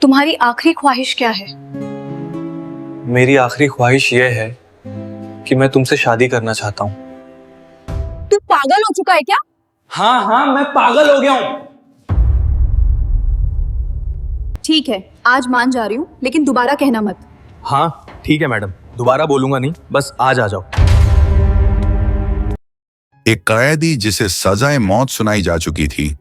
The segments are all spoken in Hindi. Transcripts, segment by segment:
तुम्हारी आखिरी ख्वाहिश क्या है? मेरी आखिरी ख्वाहिश यह है कि मैं तुमसे शादी करना चाहता हूँ। तू पागल हो चुका है क्या? हाँ, मैं पागल हो गया हूँ। ठीक है, आज मान जा रही हूँ, लेकिन दोबारा कहना मत। हाँ ठीक है मैडम, दोबारा बोलूंगा नहीं, बस आज आ जाओ। एक कैदी जिसे सजाए मौत सुनाई जा चुकी थी,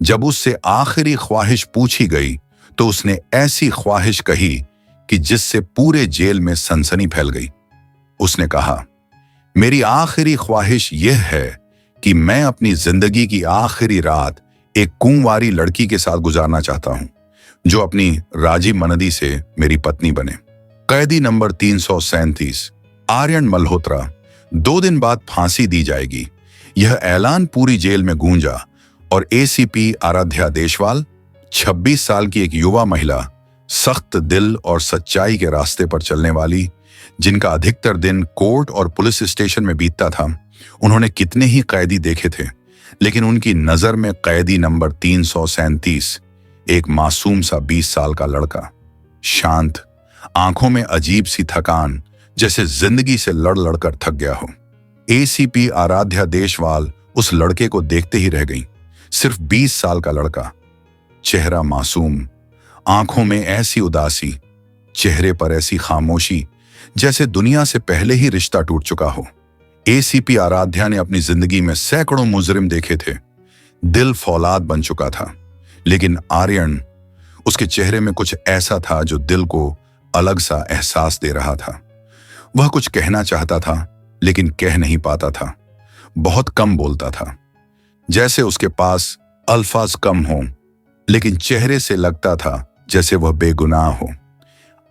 जब उससे आखिरी ख्वाहिश पूछी गई तो उसने ऐसी ख्वाहिश कही कि जिससे पूरे जेल में सनसनी फैल गई। उसने कहा, मेरी आखिरी ख्वाहिश यह है कि मैं अपनी जिंदगी की आखिरी रात एक कुंवारी लड़की के साथ गुजारना चाहता हूं, जो अपनी राजी मनदी से मेरी पत्नी बने। कैदी नंबर 337 आर्यन मल्होत्रा, 2 दिन बाद फांसी दी जाएगी। यह ऐलान पूरी जेल में गूंजा और एसीपी आराध्या देशवाल, 26 साल की एक युवा महिला, सख्त दिल और सच्चाई के रास्ते पर चलने वाली, जिनका अधिकतर दिन कोर्ट और पुलिस स्टेशन में बीतता था। उन्होंने कितने ही कैदी देखे थे, लेकिन उनकी नजर में कैदी नंबर 337 एक मासूम सा 20 साल का लड़का, शांत, आंखों में अजीब सी थकान, जैसे जिंदगी से लड़ लड़कर थक गया हो। एसीपी आराध्या देशवाल उस लड़के को देखते ही रह गई। सिर्फ 20 साल का लड़का, चेहरा मासूम, आंखों में ऐसी उदासी, चेहरे पर ऐसी खामोशी, जैसे दुनिया से पहले ही रिश्ता टूट चुका हो। एसीपी आराध्या ने अपनी जिंदगी में सैकड़ों मुजरिम देखे थे, दिल फौलाद बन चुका था, लेकिन आर्यन, उसके चेहरे में कुछ ऐसा था जो दिल को अलग सा एहसास दे रहा था। वह कुछ कहना चाहता था, लेकिन कह नहीं पाता था। बहुत कम बोलता था, जैसे उसके पास अल्फाज कम हों, लेकिन चेहरे से लगता था जैसे वह बेगुनाह हो।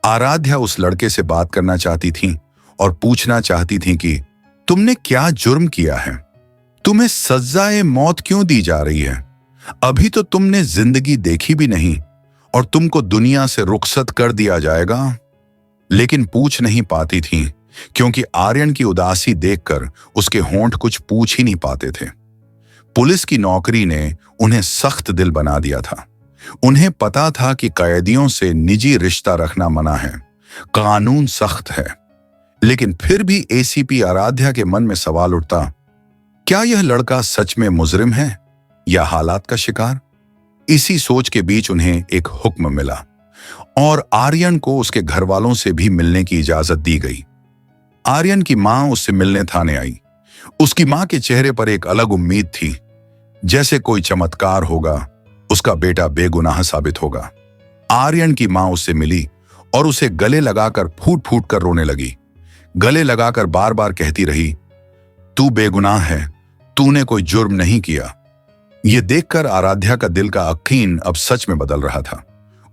आराध्या उस लड़के से बात करना चाहती थी और पूछना चाहती थी कि तुमने क्या जुर्म किया है? तुम्हें सजाए मौत क्यों दी जा रही है? अभी तो तुमने जिंदगी देखी भी नहीं और तुमको दुनिया से रुखसत कर दिया जाएगा। लेकिन पूछ नहीं पाती थी, क्योंकि आर्यन की उदासी देखकर उसके होंठ कुछ पूछ ही नहीं पाते थे। पुलिस की नौकरी ने उन्हें सख्त दिल बना दिया था। उन्हें पता था कि कैदियों से निजी रिश्ता रखना मना है, कानून सख्त है, लेकिन फिर भी एसीपी आराध्या के मन में सवाल उठता, क्या यह लड़का सच में मुजरिम है या हालात का शिकार? इसी सोच के बीच उन्हें एक हुक्म मिला और आर्यन को उसके घर वालों से भी मिलने की इजाजत दी गई। आर्यन की मां उससे मिलने थाने आई। उसकी मां के चेहरे पर एक अलग उम्मीद थी, जैसे कोई चमत्कार होगा, उसका बेटा बेगुनाह साबित होगा। आर्यन की मां उससे मिली और उसे गले लगाकर फूट फूट कर रोने लगी। गले लगाकर बार बार कहती रही, तू बेगुनाह है, तूने कोई जुर्म नहीं किया। यह देखकर आराध्या का दिल का यकीन अब सच में बदल रहा था।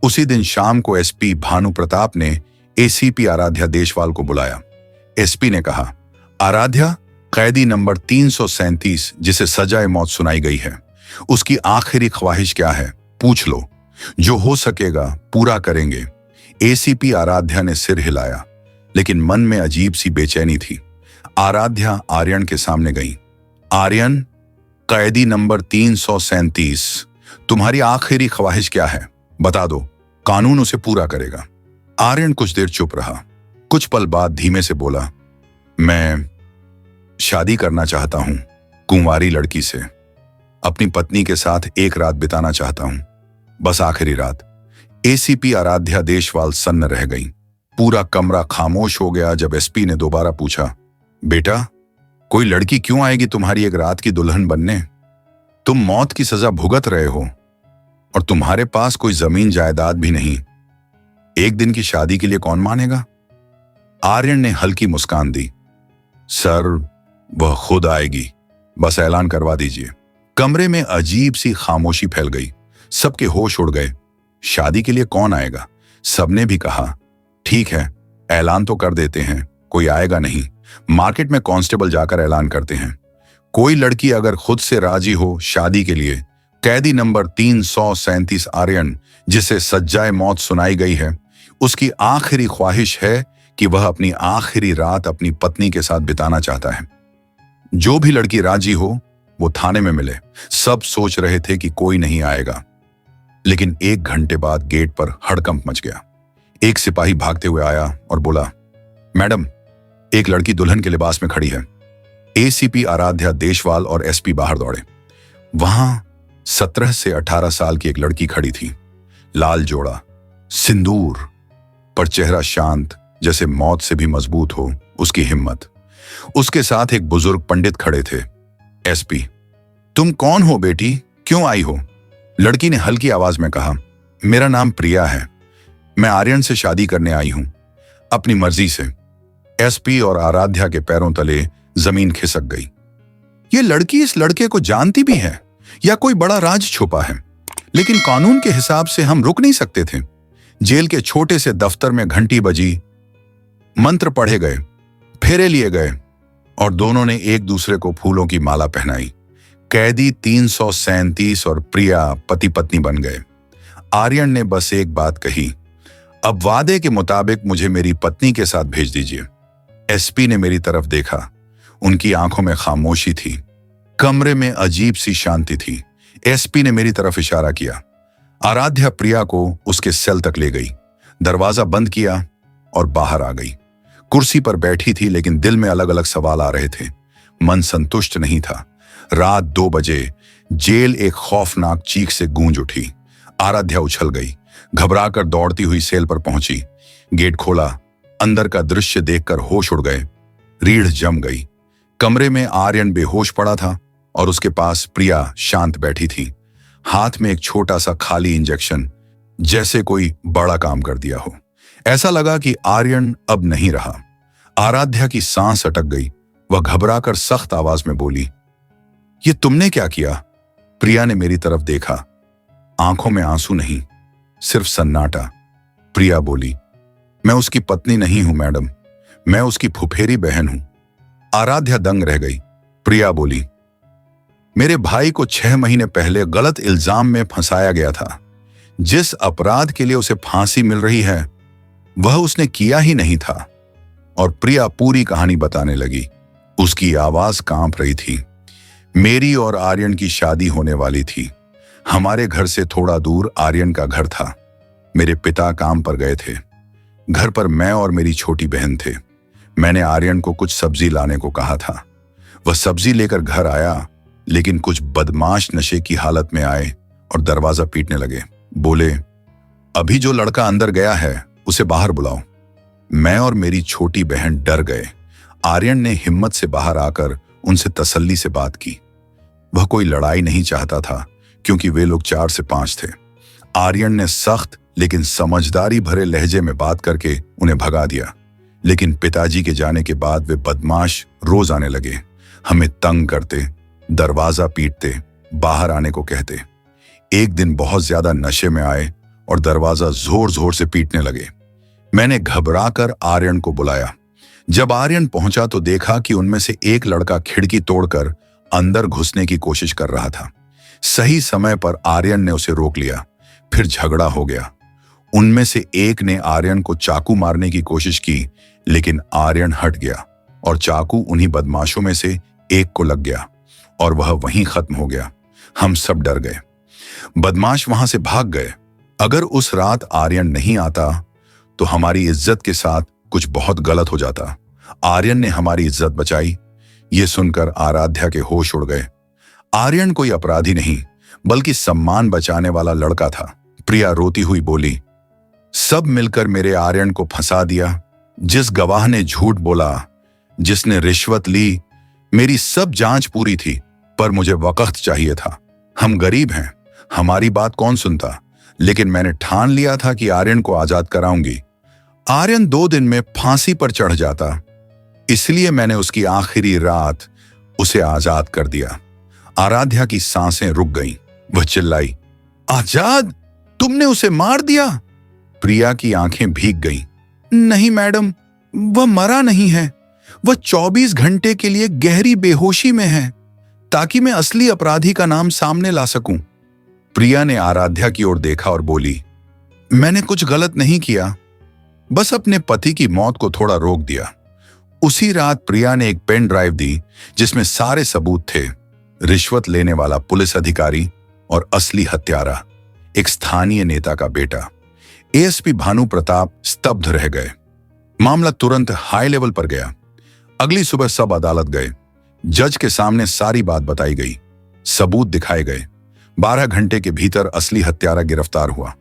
उसी दिन शाम को एसपी भानु प्रताप ने एसीपी आराध्या देशवाल को बुलाया। एसपी ने कहा, आराध्या, कैदी नंबर 337 जिसे सजाए मौत सुनाई गई है, उसकी आखिरी ख्वाहिश क्या है? पूछ लो, जो हो सकेगा पूरा करेंगे। एसीपी आराध्या ने सिर हिलाया, लेकिन मन में अजीब सी बेचैनी थी। आराध्या आर्यन के सामने गई। आर्यन, कैदी नंबर 337, तुम्हारी आखिरी ख्वाहिश क्या है? बता दो, कानून उसे पूरा करेगा। आर्यन कुछ देर चुप रहा। कुछ पल बाद धीमे से बोला, मैं शादी करना चाहता हूं, कुंवारी लड़की से। अपनी पत्नी के साथ एक रात बिताना चाहता हूं, बस आखिरी रात। एसीपी आराध्या देशवाल सन्न रह गई। पूरा कमरा खामोश हो गया जब एसपी ने दोबारा पूछा, बेटा, कोई लड़की क्यों आएगी तुम्हारी एक रात की दुल्हन बनने? तुम मौत की सजा भुगत रहे हो और तुम्हारे पास कोई जमीन जायदाद भी नहीं। एक दिन की शादी के लिए कौन मानेगा? आर्यन ने हल्की मुस्कान दी। सर, वह खुद आएगी, बस ऐलान करवा दीजिए। कमरे में अजीब सी खामोशी फैल गई। सबके होश उड़ गए। शादी के लिए कौन आएगा? सबने भी कहा, ठीक है, ऐलान तो कर देते हैं, कोई आएगा नहीं। मार्केट में कांस्टेबल जाकर ऐलान करते हैं। कोई लड़की अगर खुद से राजी हो शादी के लिए, कैदी नंबर 337 आर्यन जिसे सज्जाए मौत सुनाई गई है, उसकी आखिरी ख्वाहिश है कि वह अपनी आखिरी रात अपनी पत्नी के साथ बिताना चाहता है। जो भी लड़की राजी हो वो थाने में मिले। सब सोच रहे थे कि कोई नहीं आएगा। लेकिन 1 घंटे बाद गेट पर हड़कंप मच गया। एक सिपाही भागते हुए आया और बोला, मैडम, एक लड़की दुल्हन के लिबास में खड़ी है। एसीपी आराध्या देशवाल और एसपी बाहर दौड़े। वहां 17 से 18 साल की एक लड़की खड़ी थी। लाल जोड़ा, सिंदूर, पर चेहरा शांत, जैसे मौत से भी मजबूत हो उसकी हिम्मत। उसके साथ एक बुजुर्ग पंडित खड़े थे। एसपी, तुम कौन हो बेटी, क्यों आई हो? लड़की ने हल्की आवाज में कहा, मेरा नाम प्रिया है, मैं आर्यन से शादी करने आई हूं, अपनी मर्जी से। एसपी और आराध्या के पैरों तले जमीन खिसक गई। ये लड़की इस लड़के को जानती भी है या कोई बड़ा राज छुपा है? लेकिन कानून के हिसाब से हम रुक नहीं सकते थे। जेल के छोटे से दफ्तर में घंटी बजी, मंत्र पढ़े गए, फेरे लिए गए और दोनों ने एक दूसरे को फूलों की माला पहनाई। कैदी 337 और प्रिया पति पत्नी बन गए। आर्यन ने बस एक बात कही, अब वादे के मुताबिक मुझे मेरी पत्नी के साथ भेज दीजिए। एसपी ने मेरी तरफ देखा। उनकी आंखों में खामोशी थी। कमरे में अजीब सी शांति थी। एसपी ने मेरी तरफ इशारा किया। आराध्या प्रिया को उसके सेल तक ले गई, दरवाजा बंद किया और बाहर आ गई। कुर्सी पर बैठी थी, लेकिन दिल में अलग अलग सवाल आ रहे थे। मन संतुष्ट नहीं था। रात 2 बजे जेल एक खौफनाक चीख से गूंज उठी। आराध्या उछल गई, घबराकर दौड़ती हुई सेल पर पहुंची। गेट खोला, अंदर का दृश्य देखकर होश उड़ गए। रीढ़ जम गई। कमरे में आर्यन बेहोश पड़ा था और उसके पास प्रिया शांत बैठी थी, हाथ में एक छोटा सा खाली इंजेक्शन, जैसे कोई बड़ा काम कर दिया हो। ऐसा लगा कि आर्यन अब नहीं रहा। आराध्या की सांस अटक गई। वह घबराकर सख्त आवाज में बोली, ये तुमने क्या किया? प्रिया ने मेरी तरफ देखा। आंखों में आंसू नहीं, सिर्फ सन्नाटा। प्रिया बोली, मैं उसकी पत्नी नहीं हूं मैडम, मैं उसकी फुफेरी बहन हूं। आराध्या दंग रह गई। प्रिया बोली, मेरे भाई को 6 महीने पहले गलत इल्जाम में फंसाया गया था। जिस अपराध के लिए उसे फांसी मिल रही है वह उसने किया ही नहीं था। और प्रिया पूरी कहानी बताने लगी। उसकी आवाज कांप रही थी। मेरी और आर्यन की शादी होने वाली थी। हमारे घर से थोड़ा दूर आर्यन का घर था। मेरे पिता काम पर गए थे। घर पर मैं और मेरी छोटी बहन थे। मैंने आर्यन को कुछ सब्जी लाने को कहा था। वह सब्जी लेकर घर आया, लेकिन कुछ बदमाश नशे की हालत में आए और दरवाजा पीटने लगे। बोले, अभी जो लड़का अंदर गया है उसे बाहर बुलाओ। मैं और मेरी छोटी बहन डर गए। आर्यन ने हिम्मत से बाहर आकर उनसे तसल्ली से बात की। वह कोई लड़ाई नहीं चाहता था, क्योंकि वे लोग 4 से 5 थे। आर्यन ने सख्त लेकिन समझदारी भरे लहजे में बात करके उन्हें भगा दिया। लेकिन पिताजी के जाने के बाद वे बदमाश रोज आने लगे। हमें तंग करते, दरवाजा पीटते, बाहर आने को कहते। एक दिन बहुत ज्यादा नशे में आए और दरवाजा जोर जोर से पीटने लगे। मैंने घबराकर आर्यन को बुलाया। जब आर्यन पहुंचा तो देखा कि उनमें से एक लड़का खिड़की तोड़कर अंदर घुसने की कोशिश कर रहा था। सही समय पर आर्यन ने उसे रोक लिया। फिर झगड़ा हो गया। उनमें से एक ने आर्यन को चाकू मारने की कोशिश की, लेकिन आर्यन हट गया और चाकू उन्हीं बदमाशों में से एक को लग गया और वह वहीं खत्म हो गया। हम सब डर गए। बदमाश वहां से भाग गए। अगर उस रात आर्यन नहीं आता तो हमारी इज्जत के साथ कुछ बहुत गलत हो जाता। आर्यन ने हमारी इज्जत बचाई। ये सुनकर आराध्या के होश उड़ गए। आर्यन कोई अपराधी नहीं, बल्कि सम्मान बचाने वाला लड़का था। प्रिया रोती हुई बोली, सब मिलकर मेरे आर्यन को फंसा दिया। जिस गवाह ने झूठ बोला, जिसने रिश्वत ली, मेरी सब जांच पूरी थी, पर मुझे वक्त चाहिए था। हम गरीब हैं, हमारी बात कौन सुनता? लेकिन मैंने ठान लिया था कि आर्यन को आजाद कराऊंगी। आर्यन 2 दिन में फांसी पर चढ़ जाता, इसलिए मैंने उसकी आखिरी रात उसे आजाद कर दिया। आराध्या की सांसें रुक गईं। वह चिल्लाई, आजाद? तुमने उसे मार दिया? प्रिया की आंखें भीग गईं। नहीं मैडम, वह मरा नहीं है। वह 24 घंटे के लिए गहरी बेहोशी में है, ताकि मैं असली अपराधी का नाम सामने ला सकूं। प्रिया ने आराध्या की ओर देखा और बोली, मैंने कुछ गलत नहीं किया, बस अपने पति की मौत को थोड़ा रोक दिया। उसी रात प्रिया ने एक पेन ड्राइव दी जिसमें सारे सबूत थे। रिश्वत लेने वाला पुलिस अधिकारी और असली हत्यारा। एक स्थानीय नेता का बेटा। एएसपी भानु प्रताप स्तब्ध रह गए। मामला तुरंत हाई लेवल पर गया। अगली सुबह सब अदालत गए। जज के सामने सारी बात बताई गई, सबूत दिखाए गए। 12 घंटे के भीतर असली हत्यारा गिरफ्तार हुआ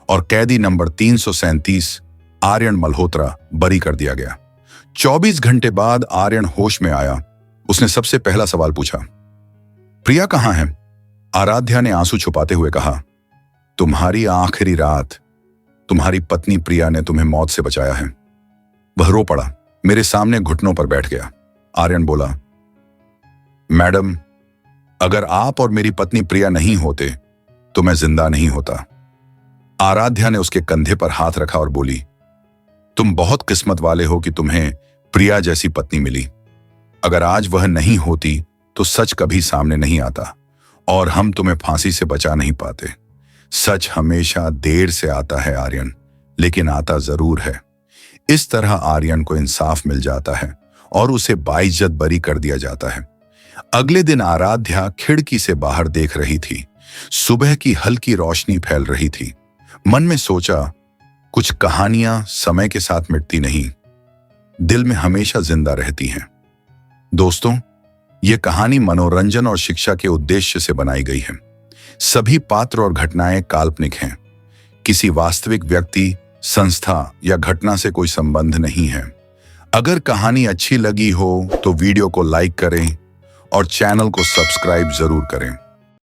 और कैदी नंबर 337 आर्यन मल्होत्रा बरी कर दिया गया। 24 घंटे बाद आर्यन होश में आया। उसने सबसे पहला सवाल पूछा, प्रिया कहां है? आराध्या ने आंसू छुपाते हुए कहा, तुम्हारी आखिरी रात तुम्हारी पत्नी प्रिया ने तुम्हें मौत से बचाया है। वह रो पड़ा, मेरे सामने घुटनों पर बैठ गया। आर्यन बोला, मैडम, अगर आप और मेरी पत्नी प्रिया नहीं होते तो मैं जिंदा नहीं होता। आराध्या ने उसके कंधे पर हाथ रखा और बोली, तुम बहुत किस्मत वाले हो कि तुम्हें प्रिया जैसी पत्नी मिली। अगर आज वह नहीं होती तो सच कभी सामने नहीं आता और हम तुम्हें फांसी से बचा नहीं पाते। सच हमेशा देर से आता है आर्यन, लेकिन आता जरूर है। इस तरह आर्यन को इंसाफ मिल जाता है और उसे बाइज्जत बरी कर दिया जाता है। अगले दिन आराध्या खिड़की से बाहर देख रही थी। सुबह की हल्की रोशनी फैल रही थी। मन में सोचा, कुछ कहानियां समय के साथ मिटती नहीं, दिल में हमेशा जिंदा रहती हैं। दोस्तों, यह कहानी मनोरंजन और शिक्षा के उद्देश्य से बनाई गई है। सभी पात्र और घटनाएं काल्पनिक हैं। किसी वास्तविक व्यक्ति, संस्था या घटना से कोई संबंध नहीं है। अगर कहानी अच्छी लगी हो तो वीडियो को लाइक करें और चैनल को सब्सक्राइब जरूर करें।